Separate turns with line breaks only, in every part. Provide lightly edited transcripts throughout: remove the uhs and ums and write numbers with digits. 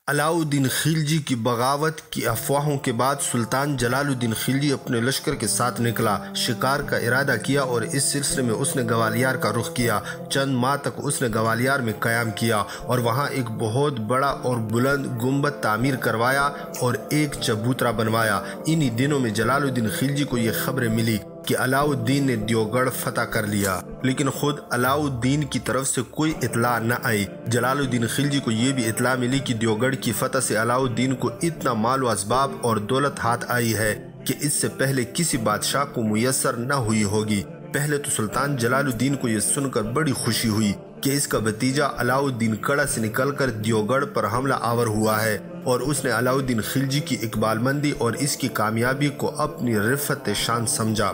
علاؤالدین خلجی کی بغاوت کی افواہوں کے بعد سلطان جلال الدین خلجی اپنے لشکر کے ساتھ نکلا، شکار کا ارادہ کیا اور اس سلسلے میں اس نے گوالیار کا رخ کیا۔ چند ماہ تک اس نے گوالیار میں قیام کیا اور وہاں ایک بہت بڑا اور بلند گنبد تعمیر کروایا اور ایک چبوترا بنوایا۔ انہی دنوں میں جلال الدین خلجی کو یہ خبریں ملی کہ علاؤالدین نے دیوگڑھ فتح کر لیا، لیکن خود علاؤالدین کی طرف سے کوئی اطلاع نہ آئی۔ جلال الدین خلجی کو یہ بھی اطلاع ملی کہ دیوگڑھ کی فتح سے علاؤالدین کو اتنا مال و اسباب اور دولت ہاتھ آئی ہے کہ اس سے پہلے کسی بادشاہ کو میسر نہ ہوئی ہوگی۔ پہلے تو سلطان جلال الدین کو یہ سن کر بڑی خوشی ہوئی کہ اس کا بھتیجا علاؤالدین کڑہ سے نکل کر دیوگڑھ پر حملہ آور ہوا ہے، اور اس نے علاؤالدین خلجی کی اقبال مندی اور اس کی کامیابی کو اپنی رفعت شان سمجھا۔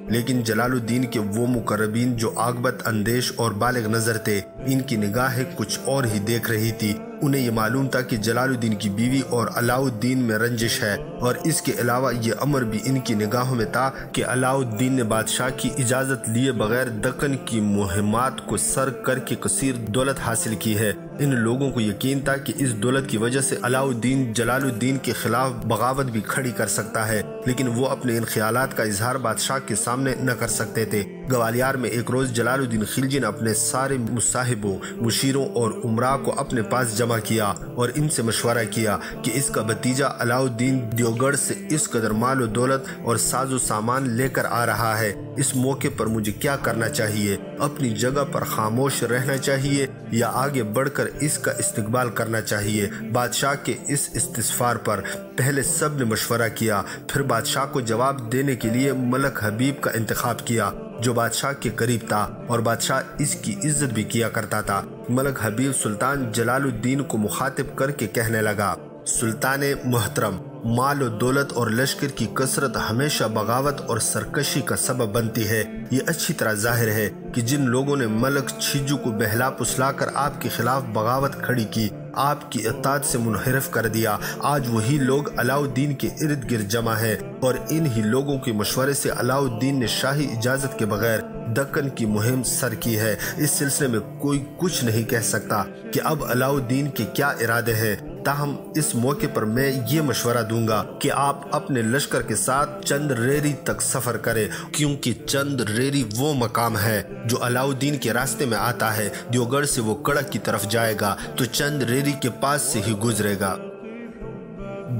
لیکن جلال الدین کے وہ مقربین جو عاقبت اندیش اور بالغ نظر تھے، ان کی نگاہیں کچھ اور ہی دیکھ رہی تھی۔ انہیں یہ معلوم تھا کہ جلال الدین کی بیوی اور علاؤالدین میں رنجش ہے، اور اس کے علاوہ یہ امر بھی ان کی نگاہوں میں تھا کہ علاؤالدین نے بادشاہ کی اجازت لیے بغیر دکن کی مہمات کو سر کر کے کثیر دولت حاصل کی ہے۔ ان لوگوں کو یقین تھا کہ اس دولت کی وجہ سے علاؤالدین جلال الدین کے خلاف بغاوت بھی کھڑی کر سکتا ہے، لیکن وہ اپنے ان خیالات کا اظہار بادشاہ کے سامنے نہ کر سکتے تھے۔ گوالیار میں ایک روز جلال الدین خلجی نے اپنے سارے مصاحبوں، مشیروں اور امراء کو اپنے پاس جمع کیا اور ان سے مشورہ کیا کہ اس کا بھتیجا علاؤالدین دیوگڑھ سے اس قدر مال و دولت اور ساز و سامان لے کر آ رہا ہے، اس موقع پر مجھے کیا کرنا چاہیے؟ اپنی جگہ پر خاموش رہنا چاہیے یا آگے بڑھ کر اس کا استقبال کرنا چاہیے؟ بادشاہ کے اس استفسار پر پہلے سب نے مشورہ کیا، پھر بادشاہ کو جواب دینے کے لیے ملک حبیب کا انتخاب کیا جو بادشاہ کے قریب تھا اور بادشاہ اس کی عزت بھی کیا کرتا تھا۔ ملک حبیب سلطان جلال الدین کو مخاطب کر کے کہنے لگا، سلطان محترم، مال و دولت اور لشکر کی کثرت ہمیشہ بغاوت اور سرکشی کا سبب بنتی ہے۔ یہ اچھی طرح ظاہر ہے کہ جن لوگوں نے ملک چھیجو کو بہلا پسلا کر آپ کے خلاف بغاوت کھڑی کی، آپ کی اطاعت سے منحرف کر دیا، آج وہی لوگ علاؤالدین کے ارد گرد جمع ہیں، اور انہی لوگوں کے مشورے سے علاؤالدین نے شاہی اجازت کے بغیر دکن کی مہم سر کی ہے۔ اس سلسلے میں کوئی کچھ نہیں کہہ سکتا کہ اب علاؤالدین کے کیا ارادے ہیں، تاہم اس موقع پر میں یہ مشورہ دوں گا کہ آپ اپنے لشکر کے ساتھ چند ریری تک سفر کریں، کیونکہ چند ریری وہ مقام ہے جو علاؤالدین کے راستے میں آتا ہے۔ دیوگڑھ سے وہ کڑہ کی طرف جائے گا تو چند ریری کے پاس سے ہی گزرے گا۔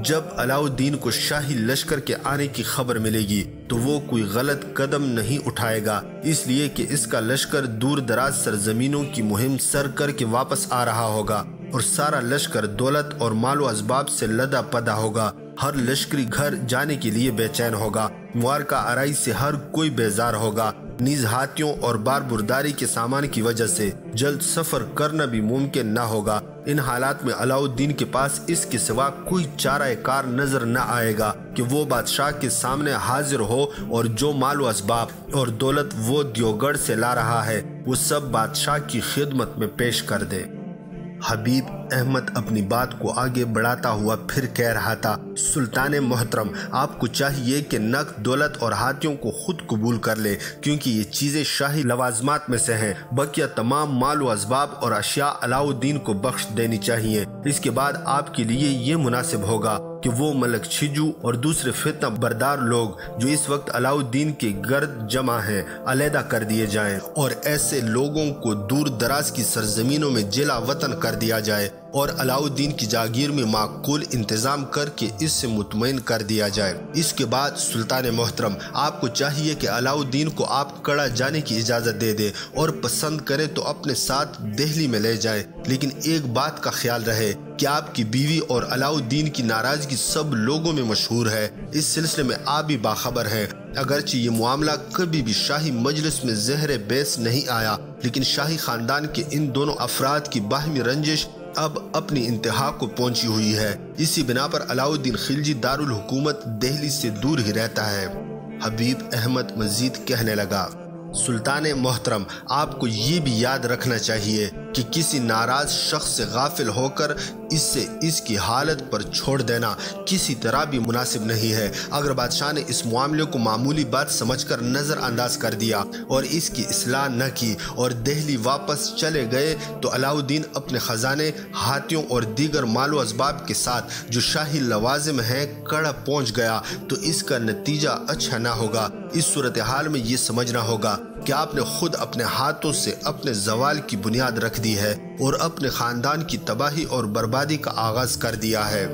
جب علاؤالدین کو شاہی لشکر کے آنے کی خبر ملے گی تو وہ کوئی غلط قدم نہیں اٹھائے گا، اس لیے کہ اس کا لشکر دور دراز سرزمینوں کی مہم سر کر کے واپس آ رہا ہوگا، اور سارا لشکر دولت اور مال و اسباب سے لدا پدا ہوگا۔ ہر لشکری گھر جانے کے لیے بے چین ہوگا، معرکہ آرائی سے ہر کوئی بیزار ہوگا، نیز ہاتھیوں اور بار برداری کے سامان کی وجہ سے جلد سفر کرنا بھی ممکن نہ ہوگا۔ ان حالات میں علاؤالدین کے پاس اس کے سوا کوئی چارہ کار نظر نہ آئے گا کہ وہ بادشاہ کے سامنے حاضر ہو اور جو مال و اسباب اور دولت وہ دیوگڑھ سے لا رہا ہے وہ سب بادشاہ کی خدمت میں پیش کر دے۔ حبیب احمد اپنی بات کو آگے بڑھاتا ہوا پھر کہہ رہا تھا، سلطان محترم، آپ کو چاہیے کہ نقد دولت اور ہاتھیوں کو خود قبول کر لے، کیونکہ یہ چیزیں شاہی لوازمات میں سے ہیں۔ بقیہ تمام مال و اسباب اور اشیاء علاؤالدین کو بخش دینی چاہیے۔ اس کے بعد آپ کے لیے یہ مناسب ہوگا کہ وہ ملک چھیجو اور دوسرے فتنہ بردار لوگ جو اس وقت علاؤالدین کے گرد جمع ہیں علیحدہ کر دیے جائیں، اور ایسے لوگوں کو دور دراز کی سرزمینوں میں جلا وطن کر دیا جائے اور علاؤالدین کی جاگیر میں معقول انتظام کر کے اس سے مطمئن کر دیا جائے۔ اس کے بعد سلطان محترم، آپ کو چاہیے کہ علاؤالدین کو آپ کڑہ جانے کی اجازت دے دیں اور پسند کریں تو اپنے ساتھ دہلی میں لے جائیں، لیکن ایک بات کا خیال رہے کہ آپ کی بیوی اور علاؤالدین کی ناراضگی سب لوگوں میں مشہور ہے، اس سلسلے میں آپ بھی باخبر ہیں۔ اگرچہ یہ معاملہ کبھی بھی شاہی مجلس میں زہر بحث نہیں آیا، لیکن شاہی خاندان کے ان دونوں افراد کی باہمی رنجش اب اپنی انتہا کو پہنچی ہوئی ہے۔ اسی بنا پر علاؤالدین خلجی دارالحکومت دہلی سے دور ہی رہتا ہے۔ حبیب احمد مزید کہنے لگا، سلطان محترم، آپ کو یہ بھی یاد رکھنا چاہیے کہ کسی ناراض شخص سے غافل ہو کر اس سے اس کی حالت پر چھوڑ دینا کسی طرح بھی مناسب نہیں ہے۔ اگر بادشاہ نے اس معاملے کو معمولی بات سمجھ کر نظر انداز کر دیا اور اس کی اصلاح نہ کی اور دہلی واپس چلے گئے تو علاؤالدین اپنے خزانے، ہاتھیوں اور دیگر مال و اسباب کے ساتھ جو شاہی لوازم ہیں کڑا پہنچ گیا تو اس کا نتیجہ اچھا نہ ہوگا۔ اس صورتحال میں یہ سمجھنا ہوگا کہ آپ نے خود اپنے ہاتھوں سے اپنے زوال کی بنیاد رکھ دی ہے اور اپنے خاندان کی تباہی اور بربادی کا آغاز کر دیا ہے۔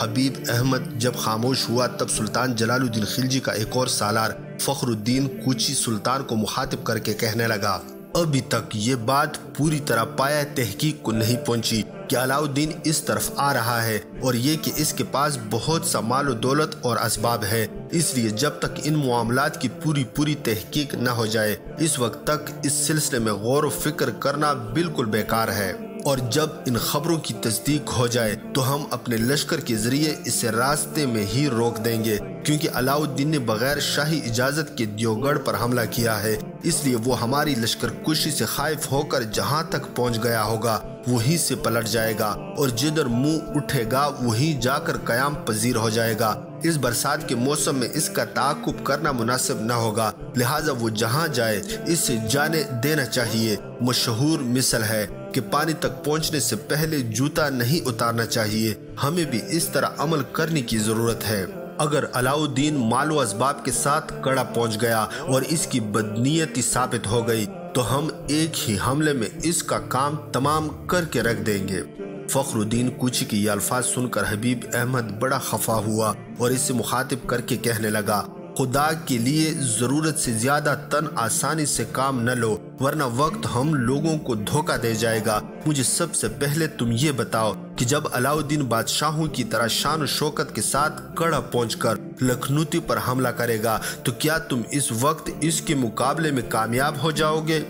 حبیب احمد جب خاموش ہوا تب سلطان جلال الدین خلجی کا ایک اور سالار فخر الدین کوچی سلطان کو مخاطب کر کے کہنے لگا، ابھی تک یہ بات پوری طرح پایہ تحقیق کو نہیں پہنچی کہ علاؤالدین اس طرف آ رہا ہے اور یہ کہ اس کے پاس بہت سا مال و دولت اور اسباب ہے، اس لیے جب تک ان معاملات کی پوری تحقیق نہ ہو جائے اس وقت تک اس سلسلے میں غور و فکر کرنا بالکل بیکار ہے، اور جب ان خبروں کی تصدیق ہو جائے تو ہم اپنے لشکر کے ذریعے اسے راستے میں ہی روک دیں گے، کیونکہ علاؤالدین نے بغیر شاہی اجازت کے دیوگڑھ پر حملہ کیا ہے، اس لیے وہ ہماری لشکر کشی سے خائف ہو کر جہاں تک پہنچ گیا ہوگا وہیں سے پلٹ جائے گا اور جدھر منہ اٹھے گا وہیں جا کر قیام پذیر ہو جائے گا۔ اس برسات کے موسم میں اس کا تعاقب کرنا مناسب نہ ہوگا، لہٰذا وہ جہاں جائے اسے جانے دینا چاہیے۔ مشہور مثل ہے کہ پانی تک پہنچنے سے پہلے جوتا نہیں اتارنا چاہیے، ہمیں بھی اس طرح عمل کرنے کی ضرورت ہے۔ اگر علاؤالدین مال و اسباب کے ساتھ کڑا پہنچ گیا اور اس کی بدنیتی ثابت ہو گئی تو ہم ایک ہی حملے میں اس کا کام تمام کر کے رکھ دیں گے۔ فخر الدین کوچی کے یہ الفاظ سن کر حبیب احمد بڑا خفا ہوا اور اس سے مخاطب کر کے کہنے لگا، خدا کے لیے ضرورت سے زیادہ تن آسانی سے کام نہ لو ورنہ وقت ہم لوگوں کو دھوکہ دے جائے گا۔ مجھے سب سے پہلے تم یہ بتاؤ کہ جب علاؤالدین بادشاہوں کی طرح شان و شوکت کے ساتھ کڑا پہنچ کر لکھنوتی پر حملہ کرے گا تو کیا تم اس وقت اس کے مقابلے میں کامیاب ہو جاؤ گے؟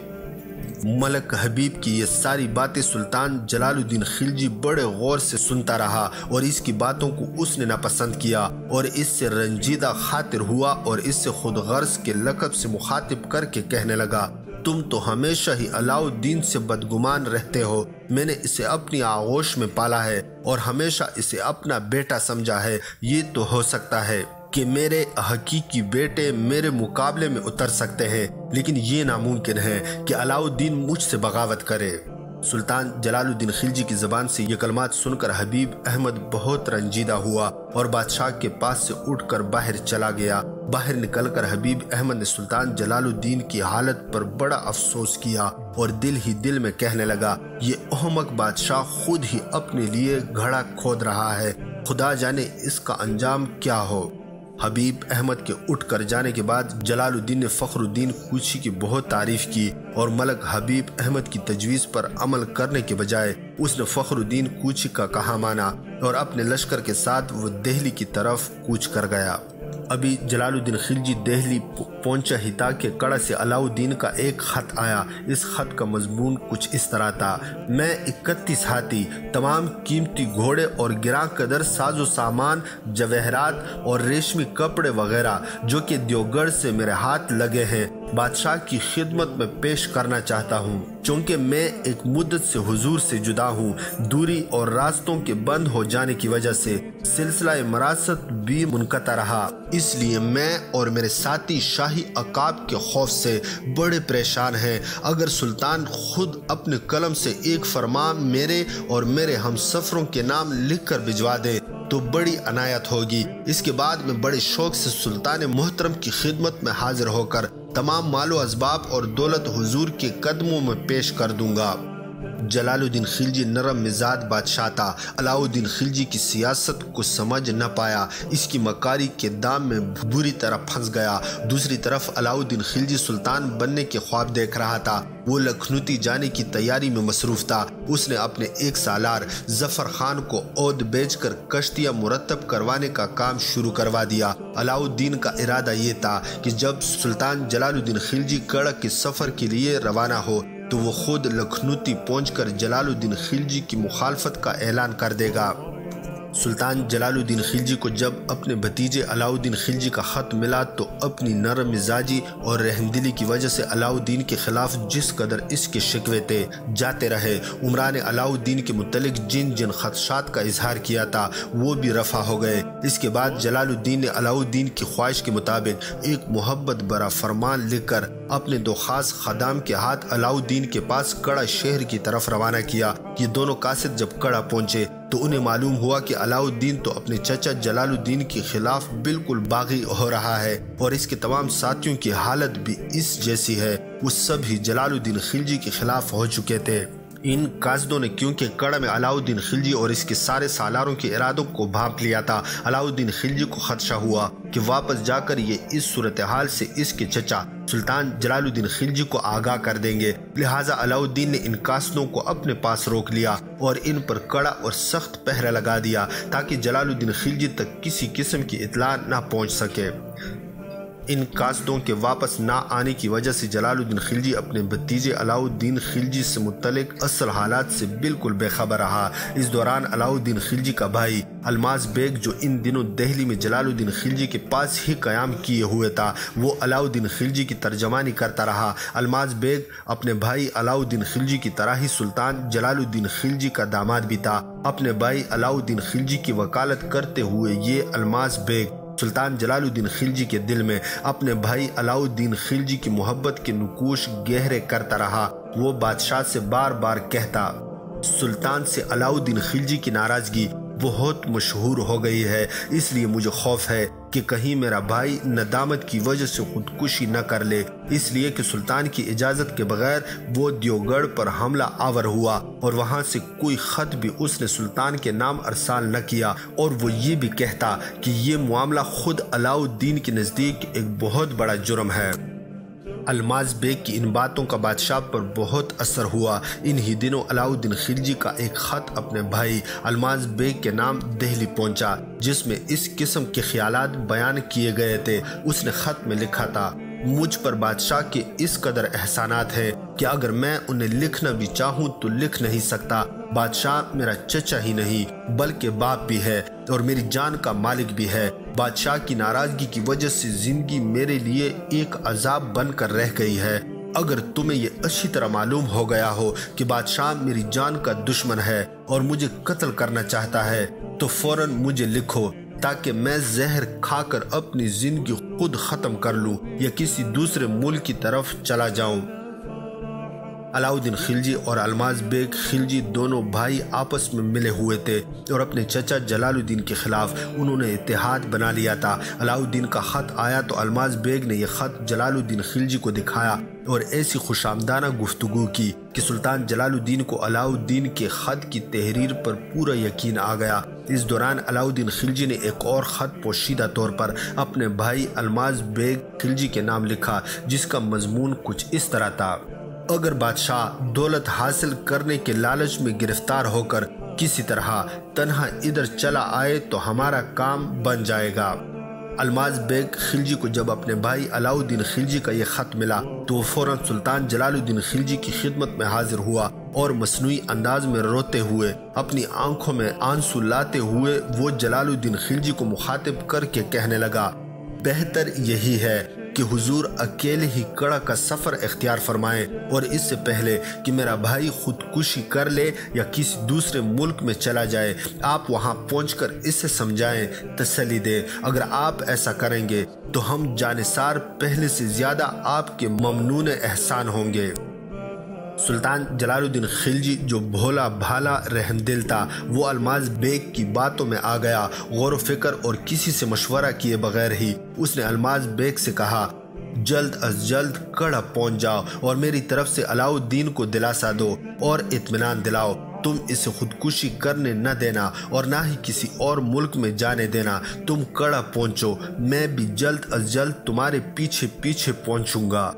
ملک حبیب کی یہ ساری باتیں سلطان جلال الدین خلجی بڑے غور سے سنتا رہا اور اس کی باتوں کو اس نے ناپسند کیا اور اس سے رنجیدہ خاطر ہوا اور اس سے خود غرض کے لقب سے مخاطب کر کے کہنے لگا، تم تو ہمیشہ ہی علاؤالدین سے بدگمان رہتے ہو، میں نے اسے اپنی آغوش میں پالا ہے اور ہمیشہ اسے اپنا بیٹا سمجھا ہے، یہ تو ہو سکتا ہے کہ میرے حقیقی بیٹے میرے مقابلے میں اتر سکتے ہیں، لیکن یہ ناممکن ہے کہ علاؤالدین مجھ سے بغاوت کرے۔ سلطان جلال الدین خلجی کی زبان سے یہ کلمات سن کر حبیب احمد بہت رنجیدہ ہوا اور بادشاہ کے پاس سے اٹھ کر باہر چلا گیا۔ باہر نکل کر حبیب احمد نے سلطان جلال الدین کی حالت پر بڑا افسوس کیا اور دل ہی دل میں کہنے لگا، یہ احمق بادشاہ خود ہی اپنے لیے گھڑا کھود رہا ہے، خدا جانے اس کا انجام کیا ہو۔ حبیب احمد کے اٹھ کر جانے کے بعد جلال الدین نے فخر الدین کوچی کی بہت تعریف کی اور ملک حبیب احمد کی تجویز پر عمل کرنے کے بجائے اس نے فخر الدین کوچی کا کہا مانا اور اپنے لشکر کے ساتھ وہ دہلی کی طرف کوچ کر گیا۔ ابھی جلال الدین خلجی دہلی پہنچا ہی تھا کہ کڑا سے علاؤالدین کا ایک خط آیا۔ اس خط کا مضمون کچھ اس طرح تھا، میں 31 ہاتھی، تمام قیمتی گھوڑے اور گراں قدر ساز و سامان، جواہرات اور ریشمی کپڑے وغیرہ جو کہ دیوگڑھ سے میرے ہاتھ لگے ہیں بادشاہ کی خدمت میں پیش کرنا چاہتا ہوں، چونکہ میں ایک مدت سے حضور سے جدا ہوں، دوری اور راستوں کے بند ہو جانے کی وجہ سے سلسلہ مراست بھی منقطع رہا، اس لیے میں اور میرے ساتھی شاہی عقاب کے خوف سے بڑے پریشان ہیں۔ اگر سلطان خود اپنے قلم سے ایک فرمان میرے اور میرے ہم سفروں کے نام لکھ کر بھجوا دے تو بڑی عنایت ہوگی، اس کے بعد میں بڑے شوق سے سلطان محترم کی خدمت میں حاضر ہو کر تمام مال و اسباب اور دولت حضور کے قدموں میں پیش کر دوں گا۔ جلال الدین خلجی نرم مزاج بادشاہ تھا، علاؤالدین خلجی کی سیاست کو سمجھ نہ پایا، اس کی مکاری کے دام میں بری طرح پھنس گیا۔ دوسری طرف علاؤالدین خلجی سلطان بننے کے خواب دیکھ رہا تھا، وہ لکھنوتی جانے کی تیاری میں مصروف تھا۔ اس نے اپنے ایک سالار ظفر خان کو عہد بیچ کر کشتیاں مرتب کروانے کا کام شروع کروا دیا۔ علاؤالدین کا ارادہ یہ تھا کہ جب سلطان جلال الدین خلجی کڑا کے سفر کے لیے روانہ ہو تو وہ خود لکھنوتی پہنچ کر جلال الدین خلجی کی مخالفت کا اعلان کر دے گا۔ سلطان جلال الدین خلجی کو جب اپنے بھتیجے علاؤالدین خلجی کا خط ملا تو اپنی نرم مزاجی اور رحمدلی کی وجہ سے علاؤالدین کے خلاف جس قدر اس کے شکوے تھے جاتے رہے۔ عمران علاؤالدین کے متعلق جن جن خدشات کا اظہار کیا تھا وہ بھی رفع ہو گئے۔ اس کے بعد جلال الدین نے علاؤالدین کی خواہش کے مطابق ایک محبت برا فرمان لکھ کر اپنے دو خاص خدام کے ہاتھ علاؤالدین کے پاس کڑا شہر کی طرف روانہ کیا۔ یہ دونوں قاصد جب کڑا پہنچے تو انہیں معلوم ہوا کہ علاؤالدین تو اپنے چچا جلال الدین کے خلاف بالکل باغی ہو رہا ہے اور اس کے تمام ساتھیوں کی حالت بھی اس جیسی ہے۔ وہ سب ہی جلال الدین خلجی کے خلاف ہو چکے تھے۔ ان قاصدوں نے کیونکہ کڑا میں علاؤالدین خلجی اور اس کے سارے سالاروں کے ارادوں کو بھانپ لیا تھا، علاؤالدین خلجی کو خدشہ ہوا کہ واپس جا کر یہ اس صورتحال سے اس کے چچا سلطان جلال الدین خلجی کو آگاہ کر دیں گے۔ لہٰذا علاؤالدین نے ان قاصدوں کو اپنے پاس روک لیا اور ان پر کڑا اور سخت پہرہ لگا دیا تاکہ جلال الدین خلجی تک کسی قسم کی اطلاع نہ پہنچ سکے۔ ان قاصدوں کے واپس نہ آنے کی وجہ سے جلال الدین خلجی اپنے بھتیجے علاؤالدین خلجی سے متعلق اصل حالات سے بالکل بے خبر رہا۔ اس دوران علاؤالدین خلجی کا بھائی الماس بیگ جو ان دنوں دہلی میں جلال الدین خلجی کے پاس ہی قیام کیے ہوئے تھا، وہ علاؤالدین خلجی کی ترجمانی کرتا رہا۔ الماس بیگ اپنے بھائی علاؤالدین خلجی کی طرح ہی سلطان جلال الدین خلجی کا داماد بھی تھا۔ اپنے بھائی علاؤالدین خلجی کی وکالت کرتے ہوئے یہ الماس بیگ سلطان جلال الدین خلجی کے دل میں اپنے بھائی علاؤالدین خلجی کی محبت کے نقوش گہرے کرتا رہا۔ وہ بادشاہ سے بار بار کہتا، سلطان سے علاؤالدین خلجی کی ناراضگی بہت مشہور ہو گئی ہے، اس لیے مجھے خوف ہے کہ کہیں میرا بھائی ندامت کی وجہ سے خودکشی نہ کر لے۔ اس لیے کہ سلطان کی اجازت کے بغیر وہ دیوگڑھ پر حملہ آور ہوا اور وہاں سے کوئی خط بھی اس نے سلطان کے نام ارسال نہ کیا، اور وہ یہ بھی کہتا کہ یہ معاملہ خود علاؤالدین کے نزدیک ایک بہت بڑا جرم ہے۔ الماس بیگ کی ان باتوں کا بادشاہ پر بہت اثر ہوا۔ انہی دنوں علاؤالدین خلجی کا ایک خط اپنے بھائی الماس بیگ کے نام دہلی پہنچا جس میں اس قسم کے خیالات بیان کیے گئے تھے۔ اس نے خط میں لکھا تھا، مجھ پر بادشاہ کے اس قدر احسانات ہیں کہ اگر میں انہیں لکھنا بھی چاہوں تو لکھ نہیں سکتا۔ بادشاہ میرا چچا ہی نہیں بلکہ باپ بھی ہے اور میری جان کا مالک بھی ہے۔ بادشاہ کی ناراضگی کی وجہ سے زندگی میرے لیے ایک عذاب بن کر رہ گئی ہے۔ اگر تمہیں یہ اچھی طرح معلوم ہو گیا ہو کہ بادشاہ میری جان کا دشمن ہے اور مجھے قتل کرنا چاہتا ہے تو فوراً مجھے لکھو تاکہ میں زہر کھا کر اپنی زندگی خود ختم کر لوں یا کسی دوسرے ملک کی طرف چلا جاؤں۔ علاؤالدین خلجی اور الماس بیگ خلجی دونوں بھائی آپس میں ملے ہوئے تھے اور اپنے چچا جلال الدین کے خلاف انہوں نے اتحاد بنا لیا تھا۔ علاؤالدین کا خط آیا تو الماس بیگ نے یہ خط جلال الدین خلجی کو دکھایا اور ایسی خوشامدانہ گفتگو کی کہ سلطان جلال الدین کو علاؤالدین کے خط کی تحریر پر پورا یقین آ گیا۔ اس دوران علاؤالدین خلجی نے ایک اور خط پوشیدہ طور پر اپنے بھائی الماس بیگ خلجی کے نام لکھا جس کا مضمون کچھ اس طرح تھا، اگر بادشاہ دولت حاصل کرنے کے لالچ میں گرفتار ہو کر کسی طرح تنہا ادھر چلا آئے تو ہمارا کام بن جائے گا۔ الماس بیگ خلجی کو جب اپنے بھائی علاؤالدین خلجی کا یہ خط ملا تو وہ فوراً سلطان جلال الدین خلجی کی خدمت میں حاضر ہوا اور مصنوعی انداز میں روتے ہوئے اپنی آنکھوں میں آنسو لاتے ہوئے وہ جلال الدین خلجی کو مخاطب کر کے کہنے لگا، بہتر یہی ہے کہ حضور اکیلے ہی کڑا کا سفر اختیار فرمائیں اور اس سے پہلے کہ میرا بھائی خودکشی کر لے یا کسی دوسرے ملک میں چلا جائے آپ وہاں پہنچ کر اسے سمجھائیں، تسلی دیں۔ اگر آپ ایسا کریں گے تو ہم جانثار پہلے سے زیادہ آپ کے ممنون احسان ہوں گے۔ سلطان جلال الدین خلجی جو بھولا بھالا رحم دل تھا وہ الماس بیگ کی باتوں میں آ گیا۔ غور و فکر اور کسی سے مشورہ کیے بغیر ہی اس نے الماس بیگ سے کہا، جلد از جلد کڑا پہنچ جاؤ اور میری طرف سے علاؤالدین کو دلاسا دو اور اطمینان دلاؤ، تم اسے خودکشی کرنے نہ دینا اور نہ ہی کسی اور ملک میں جانے دینا۔ تم کڑا پہنچو، میں بھی جلد از جلد تمہارے پیچھے پیچھے پہنچوں گا۔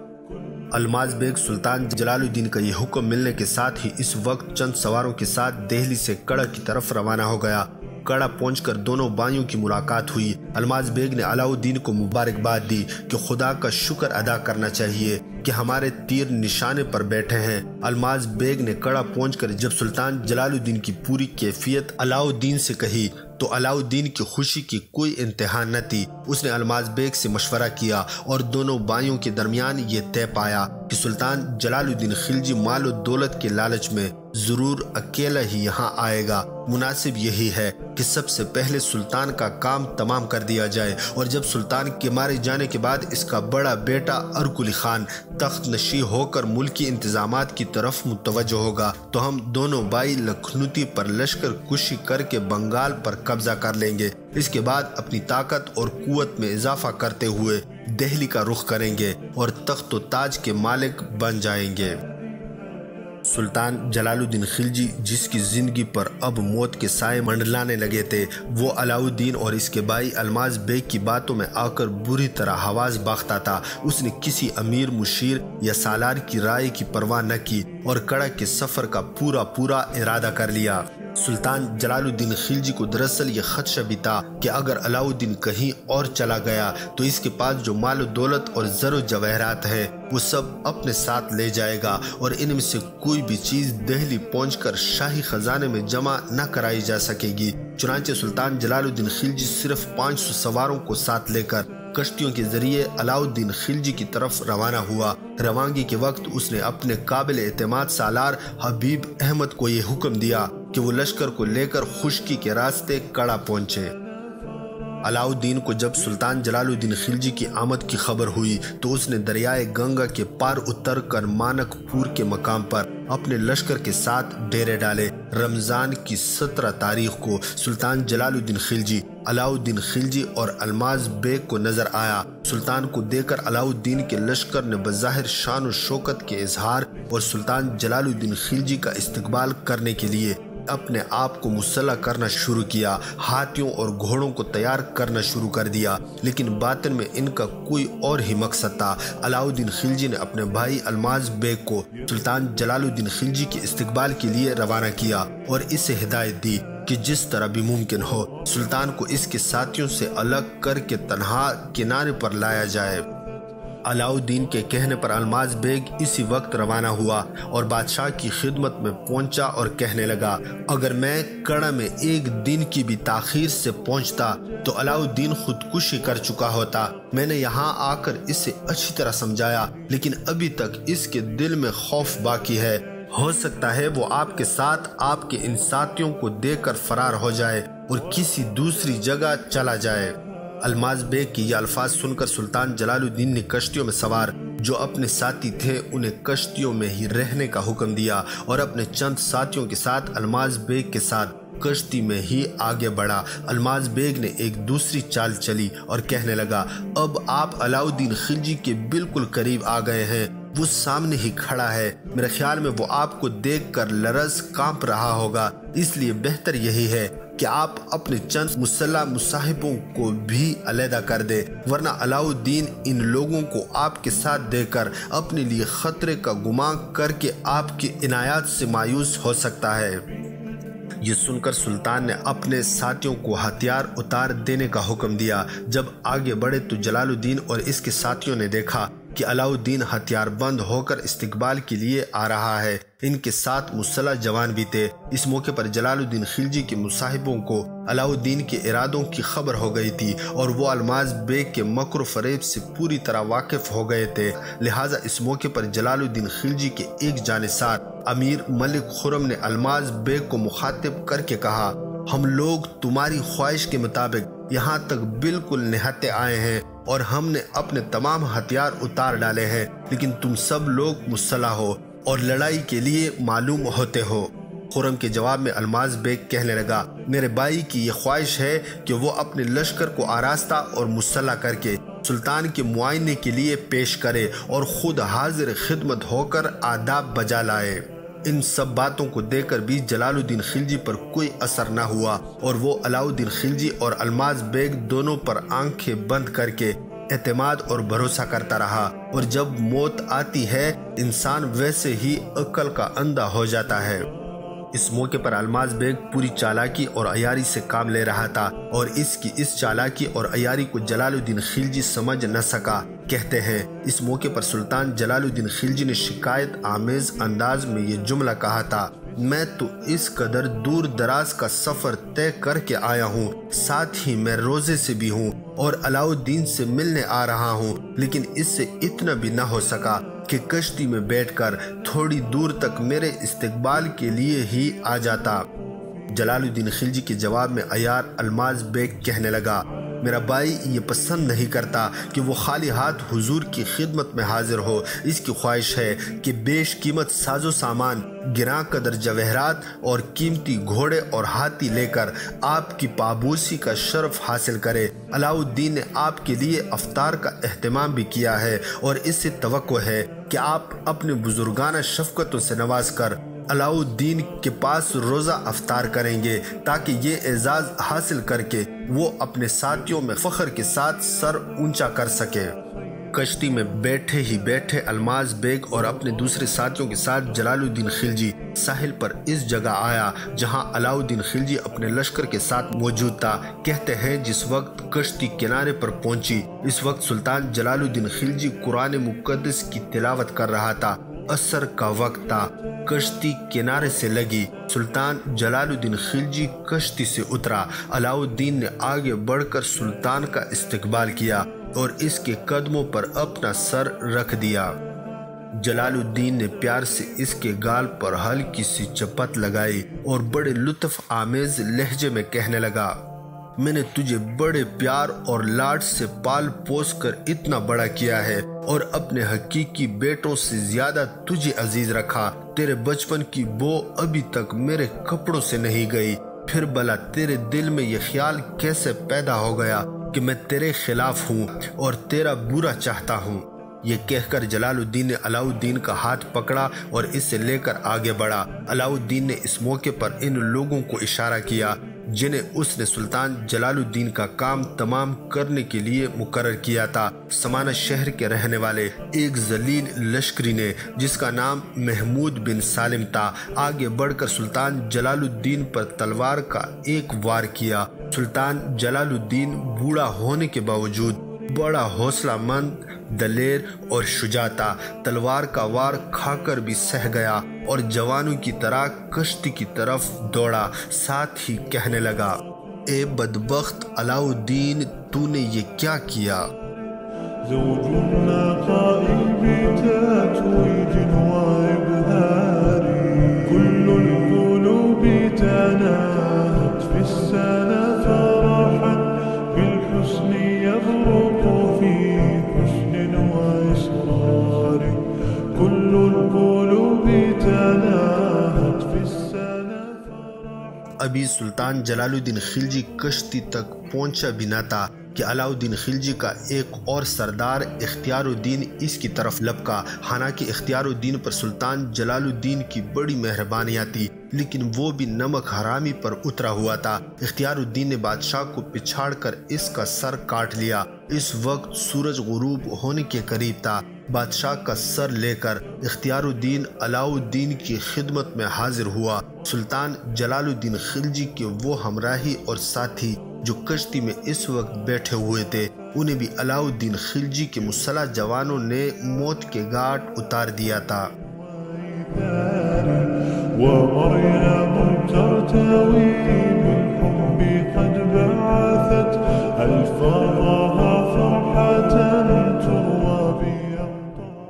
الماس بیگ سلطان جلال الدین کا یہ حکم ملنے کے ساتھ ہی اس وقت چند سواروں کے ساتھ دہلی سے کڑا کی طرف روانہ ہو گیا۔ کڑا پہنچ کر دونوں بھائیوں کی ملاقات ہوئی۔ الماس بیگ نے علاؤالدین کو مبارکباد دی کہ خدا کا شکر ادا کرنا چاہیے کہ ہمارے تیر نشانے پر بیٹھے ہیں۔ الماس بیگ نے کڑا پہنچ کر جب سلطان جلال الدین کی پوری کیفیت علاؤالدین سے کہی تو علاؤالدین کی خوشی کی کوئی انتہا نہ تھی۔ اس نے الماس بیگ سے مشورہ کیا اور دونوں بھائیوں کے درمیان یہ طے پایا کہ سلطان جلال الدین خلجی مال و دولت کے لالچ میں ضرور اکیلا ہی یہاں آئے گا۔ مناسب یہی ہے کہ سب سے پہلے سلطان کا کام تمام کر دیا جائے، اور جب سلطان کے مارے جانے کے بعد اس کا بڑا بیٹا ارکلی خان تخت نشین ہو کر ملکی انتظامات کی طرف متوجہ ہوگا تو ہم دونوں بھائی لکھنوتی پر لشکر کشی کر کے بنگال پر قبضہ کر لیں گے۔ اس کے بعد اپنی طاقت اور قوت میں اضافہ کرتے ہوئے دہلی کا رخ کریں گے اور تخت و تاج کے مالک بن جائیں گے۔ سلطان جلال الدین خلجی، جس کی زندگی پر اب موت کے سائے منڈلانے لگے تھے، وہ علاؤالدین اور اس کے بھائی الماس بیگ کی باتوں میں آ کر بری طرح حواس باختہ تھا۔ اس نے کسی امیر، مشیر یا سالار کی رائے کی پرواہ نہ کی اور کڑک کے سفر کا پورا ارادہ کر لیا۔ سلطان جلال الدین خلجی کو دراصل یہ خدشہ بھی تھا کہ اگر علاؤالدین کہیں اور چلا گیا تو اس کے پاس جو مال و دولت اور زر و جواہرات ہے وہ سب اپنے ساتھ لے جائے گا، اور ان میں سے کوئی بھی چیز دہلی پہنچ کر شاہی خزانے میں جمع نہ کرائی جا سکے گی۔ چنانچہ سلطان جلال الدین خلجی صرف 500 سواروں کو ساتھ لے کر کشتیوں کے ذریعے علاؤالدین خلجی کی طرف روانہ ہوا۔ روانگی کے وقت اس نے اپنے قابل اعتماد سالار حبیب احمد کو یہ حکم دیا کہ وہ لشکر کو لے کر خشکی کے راستے کڑا پہنچے۔ علاؤالدین کو جب سلطان جلال الدین خلجی کی آمد کی خبر ہوئی تو اس نے دریائے گنگا کے پار اتر کر مانک پور کے مقام پر اپنے لشکر کے ساتھ ڈیرے ڈالے۔ رمضان کی 17 تاریخ کو سلطان جلال الدین خلجی، علاؤالدین خلجی اور الماس بیگ کو نظر آیا۔ سلطان کو دیکھ کر علاؤالدین کے لشکر نے بظاہر شان و شوکت کے اظہار اور سلطان جلال الدین خلجی کا استقبال کرنے کے لیے اپنے آپ کو مسلح کرنا شروع کیا، ہاتھیوں اور گھوڑوں کو تیار کرنا شروع کر دیا، لیکن باطن میں ان کا کوئی اور ہی مقصد تھا۔ علاؤالدین خلجی نے اپنے بھائی الماس بیگ کو سلطان جلال الدین خلجی کے استقبال کے لیے روانہ کیا اور اسے ہدایت دی کہ جس طرح بھی ممکن ہو سلطان کو اس کے ساتھیوں سے الگ کر کے تنہا کنارے پر لایا جائے۔ علاؤالدین کے کہنے پر الماس بیگ اسی وقت روانہ ہوا اور بادشاہ کی خدمت میں پہنچا اور کہنے لگا، اگر میں کڑا میں ایک دن کی بھی تاخیر سے پہنچتا تو علاؤالدین خودکشی کر چکا ہوتا۔ میں نے یہاں آ کر اسے اچھی طرح سمجھایا، لیکن ابھی تک اس کے دل میں خوف باقی ہے۔ ہو سکتا ہے وہ آپ کے ساتھ آپ کے ان ساتھیوں کو دے کر فرار ہو جائے اور کسی دوسری جگہ چلا جائے۔ الماس بیگ کی یہ الفاظ سن کر سلطان جلال الدین نے کشتیوں میں سوار جو اپنے ساتھی تھے انہیں کشتیوں میں ہی رہنے کا حکم دیا اور اپنے چند ساتھیوں کے ساتھ الماس بیگ کے ساتھ کشتی میں ہی آگے بڑھا۔ الماس بیگ نے ایک دوسری چال چلی اور کہنے لگا، اب آپ علاؤالدین خلجی کے بالکل قریب آ گئے ہیں، وہ سامنے ہی کھڑا ہے۔ میرے خیال میں وہ آپ کو دیکھ کر لرز کانپ رہا ہوگا، اس لیے بہتر یہی ہے کہ آپ اپنے چند مسلح مصاحبوں کو بھی علیحدہ کر دیں، ورنہ علاؤالدین ان لوگوں کو آپ کے ساتھ دے کر اپنے لیے خطرے کا گمان کر کے آپ کی عنایات سے مایوس ہو سکتا ہے۔ یہ سن کر سلطان نے اپنے ساتھیوں کو ہتھیار اتار دینے کا حکم دیا۔ جب آگے بڑھے تو جلال الدین اور اس کے ساتھیوں نے دیکھا کہ علاؤالدین ہتھیار بند ہو کر استقبال کے لیے آ رہا ہے۔ ان کے ساتھ مسلح جوان بھی تھے۔ اس موقع پر جلال الدین خلجی کے مصاحبوں کو علاؤالدین کے ارادوں کی خبر ہو گئی تھی اور وہ الماس بیگ کے مکر و فریب سے پوری طرح واقف ہو گئے تھے، لہٰذا اس موقع پر جلال الدین خلجی کے ایک جانثار امیر ملک خرم نے الماس بیگ کو مخاطب کر کے کہا، ہم لوگ تمہاری خواہش کے مطابق یہاں تک بالکل نہتے آئے ہیں اور ہم نے اپنے تمام ہتھیار اتار ڈالے ہیں، لیکن تم سب لوگ مسلح ہو اور لڑائی کے لیے معلوم ہوتے ہو۔ خرم کے جواب میں الماس بیگ کہنے لگا، میرے بھائی کی یہ خواہش ہے کہ وہ اپنے لشکر کو آراستہ اور مسلح کر کے سلطان کے معائنے کے لیے پیش کرے اور خود حاضر خدمت ہو کر آداب بجا لائے۔ ان سب باتوں کو دیکھ کر بھی جلال الدین خلجی پر کوئی اثر نہ ہوا اور وہ علاؤالدین خلجی اور الماس بیگ دونوں پر آنکھیں بند کر کے اعتماد اور بھروسہ کرتا رہا، اور جب موت آتی ہے انسان ویسے ہی عقل کا اندھا ہو جاتا ہے۔ اس موقع پر الماس بیگ پوری چالاکی اور عیاری سے کام لے رہا تھا اور اس کی اس چالاکی اور عیاری کو جلال الدین خلجی سمجھ نہ سکا۔ کہتے ہیں اس موقع پر سلطان جلال الدین خلجی نے شکایت آمیز انداز میں یہ جملہ کہا تھا، میں تو اس قدر دور دراز کا سفر طے کر کے آیا ہوں، ساتھ ہی میں روزے سے بھی ہوں اور علاؤ الدین سے ملنے آ رہا ہوں، لیکن اس سے اتنا بھی نہ ہو سکا کہ کشتی میں بیٹھ کر تھوڑی دور تک میرے استقبال کے لیے ہی آ جاتا۔ جلال الدین خلجی کے جواب میں عیار الماس بیگ کہنے لگا، میرا بھائی یہ پسند نہیں کرتا کہ وہ خالی ہاتھ حضور کی خدمت میں حاضر ہو۔ اس کی خواہش ہے کہ بیش قیمت ساز و سامان، گراں قدر جواہرات اور قیمتی گھوڑے اور ہاتھی لے کر آپ کی پابوسی کا شرف حاصل کرے۔ علاؤ الدین نے آپ کے لیے افطار کا اہتمام بھی کیا ہے اور اس سے توقع ہے کہ آپ اپنے بزرگانہ شفقتوں سے نواز کر علاؤ الدین کے پاس روزہ افطار کریں گے، تاکہ یہ اعزاز حاصل کر کے وہ اپنے ساتھیوں میں فخر کے ساتھ سر اونچا کر سکے۔ کشتی میں بیٹھے ہی بیٹھے الماس بیگ اور اپنے دوسرے ساتھیوں کے ساتھ جلال الدین خلجی ساحل پر اس جگہ آیا جہاں علاؤ الدین خلجی اپنے لشکر کے ساتھ موجود تھا۔ کہتے ہیں جس وقت کشتی کنارے پر پہنچی، اس وقت سلطان جلال الدین خلجی قرآن مقدس کی تلاوت کر رہا تھا۔ عصر کا وقت تھا، کشتی کنارے سے لگی۔ سلطان جلال الدین خلجی کشتی سے اترا۔ علاؤ الدین نے آگے بڑھ کر سلطان کا استقبال کیا اور اس کے قدموں پر اپنا سر رکھ دیا۔ جلال الدین نے پیار سے اس کے گال پر ہلکی سی چپت لگائی اور بڑے لطف آمیز لہجے میں کہنے لگا، میں نے تجھے بڑے پیار اور لاڈ سے پال پوس کر اتنا بڑا کیا ہے اور اپنے حقیقی بیٹوں سے زیادہ تجھے عزیز رکھا۔ تیرے بچپن کی بو ابھی تک میرے کپڑوں سے نہیں گئی، پھر بھلا تیرے دل میں یہ خیال کیسے پیدا ہو گیا کہ میں تیرے خلاف ہوں اور تیرا برا چاہتا ہوں؟ یہ کہہ کر جلال الدین نے علاؤ الدین کا ہاتھ پکڑا اور اس سے لے کر آگے بڑھا۔ علاؤ الدین نے اس موقع پر ان لوگوں کو اشارہ کیا جنہیں اس نے سلطان جلال الدین کا کام تمام کرنے کے لیے مقرر کیا تھا۔ سمانہ شہر کے رہنے والے ایک ذلیل لشکری نے جس کا نام محمود بن سالم تھا، آگے بڑھ کر سلطان جلال الدین پر تلوار کا ایک وار کیا۔ سلطان جلال الدین بوڑھا ہونے کے باوجود بڑا حوصلہ مند، دلیر اور شجاع تھا۔ تلوار کا وار کھا کر بھی سہ گیا اور جوانوں کی طرح کشتی کی طرف دوڑا، ساتھ ہی کہنے لگا، اے بدبخت علاؤ الدین، تو نے یہ کیا کیا؟ ابھی سلطان جلال الدین خلجی کشتی تک پہنچا بھی نہ تھا کہ علاؤ الدین خلجی کا ایک اور سردار اختیار الدین اس کی طرف لپکا۔ حالانکہ اختیار الدین پر سلطان جلال الدین کی بڑی مہربانیاں تھی، لیکن وہ بھی نمک حرامی پر اترا ہوا تھا۔ اختیار الدین نے بادشاہ کو پچھاڑ کر اس کا سر کاٹ لیا۔ اس وقت سورج غروب ہونے کے قریب تھا۔ بادشاہ کا سر لے کر اختیار الدین علاؤ الدین کی خدمت میں حاضر ہوا۔ سلطان جلال الدین خلجی کے وہ ہمراہی اور ساتھی جو کشتی میں اس وقت بیٹھے ہوئے تھے، انہیں بھی علاؤ الدین خلجی کے مسلح جوانوں نے موت کے گھاٹ اتار دیا تھا۔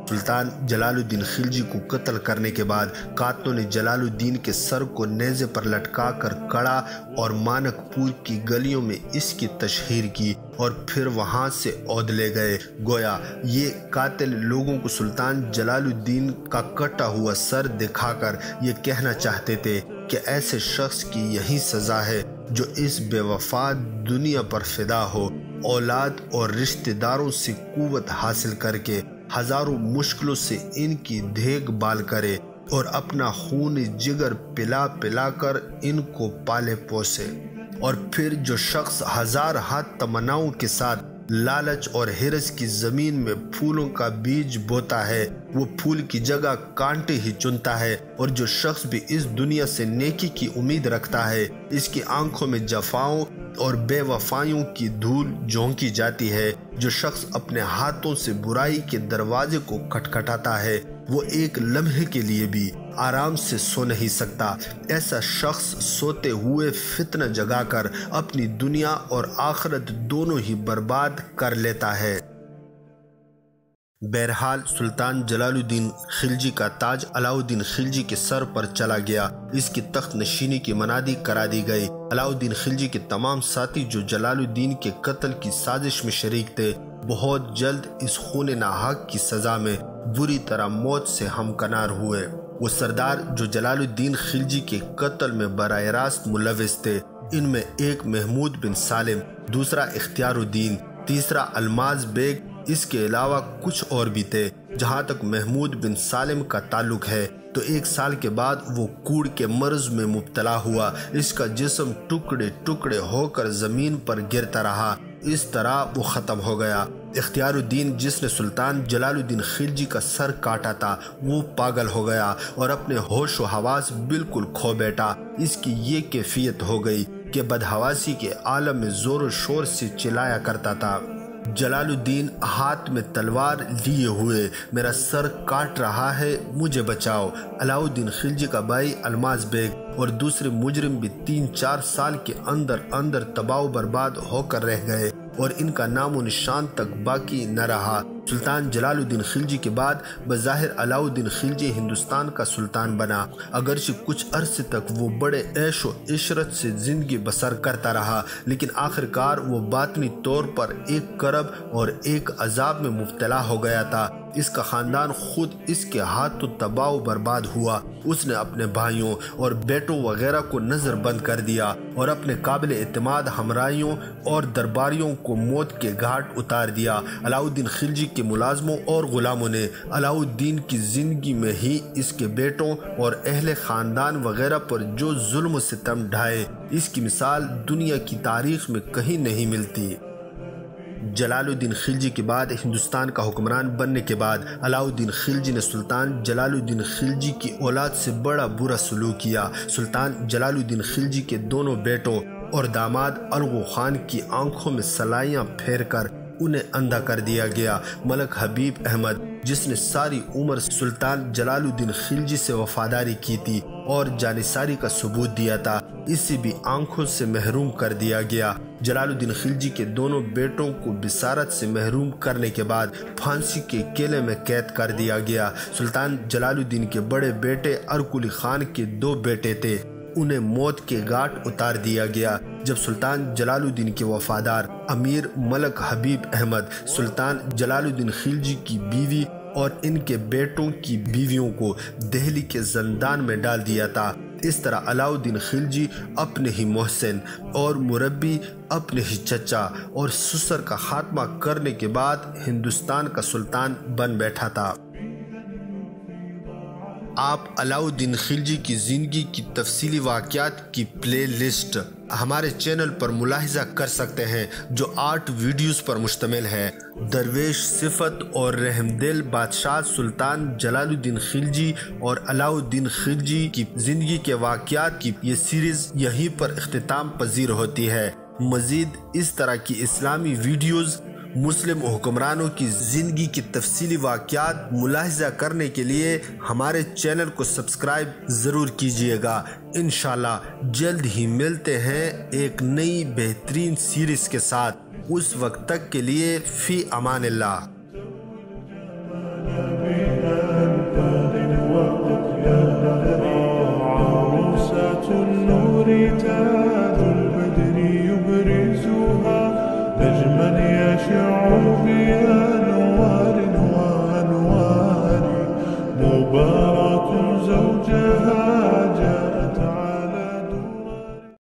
سلطان جلال الدین خلجی کو قتل کرنے کے بعد قاتلوں نے جلال الدین کے سر کو نیزے پر لٹکا کر کڑا اور مانک پور کی گلیوں میں اس کی تشہیر کی اور پھر وہاں سے عود لے گئے۔ گویا یہ قاتل لوگوں کو سلطان جلال الدین کا کٹا ہوا سر دکھا کر یہ کہنا چاہتے تھے کہ ایسے شخص کی یہی سزا ہے جو اس بے وفا دنیا پر فدا ہو، اولاد اور رشتہ داروں سے قوت حاصل کر کے ہزاروں مشکلوں سے ان کی دیکھ بھال کرے اور اپنا خون جگر پلا پلا کر ان کو پالے پوسے، اور پھر جو شخص ہزار ہاتھ تمناؤں کے ساتھ لالچ اور ہرس کی زمین میں پھولوں کا بیج بوتا ہے، وہ پھول کی جگہ کانٹے ہی چنتا ہے، اور جو شخص بھی اس دنیا سے نیکی کی امید رکھتا ہے، اس کی آنکھوں میں جفاؤں اور بے وفائیوں کی دھول جھونکی جاتی ہے۔ جو شخص اپنے ہاتھوں سے برائی کے دروازے کو کھٹکھٹاتا ہے، وہ ایک لمحے کے لیے بھی آرام سے سو نہیں سکتا۔ ایسا شخص سوتے ہوئے فتنہ جگا کر اپنی دنیا اور آخرت دونوں ہی برباد کر لیتا ہے۔ بہرحال سلطان جلال الدین خلجی کا تاج علاؤالدین خلجی کے سر پر چلا گیا۔ اس کی تخت نشینی کی منادی کرا دی گئی۔ علاؤالدین خلجی کے تمام ساتھی جو جلال الدین کے قتل کی سازش میں شریک تھے بہت جلد اس خون ناحق کی سزا میں بری طرح موت سے ہمکنار ہوئے۔ وہ سردار جو جلال الدین خلجی کے قتل میں براہ راست ملوث تھے، ان میں ایک محمود بن سالم، دوسرا اختیار الدین، تیسرا الماظ بیگ، اس کے علاوہ کچھ اور بھی تھے۔ جہاں تک محمود بن سالم کا تعلق ہے تو 1 سال کے بعد وہ کوڑ کے مرض میں مبتلا ہوا۔ اس کا جسم ٹکڑے ٹکڑے ہو کر زمین پر گرتا رہا۔ اس طرح وہ ختم ہو گیا۔ اختیار الدین جس نے سلطان جلال الدین خلجی کا سر کاٹا تھا وہ پاگل ہو گیا اور اپنے ہوش و حواس بالکل کھو بیٹھا۔ اس کی یہ کیفیت ہو گئی کہ بدحواسی کے عالم میں زور و شور سے چلایا کرتا تھا، جلال الدین ہاتھ میں تلوار لیے ہوئے میرا سر کاٹ رہا ہے، مجھے بچاؤ۔ علاؤالدین خلجی کا بھائی الماظ بیگ اور دوسرے مجرم بھی 3-4 سال کے اندر تباہ و برباد ہو کر رہ گئے اور ان کا نام و نشان تک باقی نہ رہا۔ سلطان جلال الدین خلجی کے بعد بظاہر علاؤالدین خلجی ہندوستان کا سلطان بنا، اگرچہ کچھ عرصے تک وہ بڑے عیش و عشرت سے زندگی بسر کرتا رہا، لیکن آخرکار وہ باطنی طور پر ایک کرب اور ایک عذاب میں مبتلا ہو گیا تھا۔ اس کا خاندان خود اس کے ہاتھوں تباہ و برباد ہوا۔ اس نے اپنے بھائیوں اور بیٹوں وغیرہ کو نظر بند کر دیا اور اپنے قابل اعتماد ہمراہیوں اور درباریوں کو موت کے گھاٹ اتار دیا۔ علاؤالدین خلجی کے ملازموں اور غلاموں نے علاؤالدین کی زندگی میں ہی اس کے بیٹوں اور اہل خاندان وغیرہ پر جو ظلم و ستم ڈھائے، اس کی مثال دنیا کی تاریخ میں کہیں نہیں ملتی۔ جلال الدین خلجی کے بعد ہندوستان کا حکمران بننے کے بعد علاؤالدین خلجی نے سلطان جلال الدین خلجی کی اولاد سے بڑا برا سلوک کیا۔ سلطان جلال الدین خلجی کے دونوں بیٹوں اور داماد الغو خان کی آنکھوں میں سلائیاں پھیر کر انہیں اندھا کر دیا گیا۔ ملک حبیب احمد جس نے ساری عمر سلطان جلال الدین خلجی سے وفاداری کی تھی اور جانثاری کا ثبوت دیا تھا، اسے بھی آنکھوں سے محروم کر دیا گیا۔ جلال الدین خلجی کے دونوں بیٹوں کو بصارت سے محروم کرنے کے بعد پھانسی کے کیلے میں قید کر دیا گیا۔ سلطان جلال الدین کے بڑے بیٹے ارکلی خان کے 2 بیٹے تھے، انہیں موت کے گھاٹ اتار دیا گیا۔ جب سلطان جلال الدین کے وفادار امیر ملک حبیب احمد سلطان جلال الدین خلجی کی بیوی اور ان کے بیٹوں کی بیویوں کو دہلی کے زندان میں ڈال دیا تھا، اس طرح علاؤالدین خلجی اپنے ہی محسن اور مربی، اپنے ہی چچا اور سسر کا خاتمہ کرنے کے بعد ہندوستان کا سلطان بن بیٹھا تھا۔ آپ علاؤالدین خلجی کی زندگی کی تفصیلی واقعات کی پلے لسٹ ہمارے چینل پر ملاحظہ کر سکتے ہیں جو 8 ویڈیوز پر مشتمل ہے۔ درویش صفت اور رحمدل بادشاہ سلطان جلال الدین خلجی اور علاؤالدین خلجی کی زندگی کے واقعات کی یہ سیریز یہیں پر اختتام پذیر ہوتی ہے۔ مزید اس طرح کی اسلامی ویڈیوز مسلم حکمرانوں کی زندگی کی تفصیلی واقعات ملاحظہ کرنے کے لیے ہمارے چینل کو سبسکرائب ضرور کیجیے گا۔ انشاءاللہ جلد ہی ملتے ہیں ایک نئی بہترین سیریز کے ساتھ۔ اس وقت تک کے لیے فی امان اللہ۔ نجما يشع بها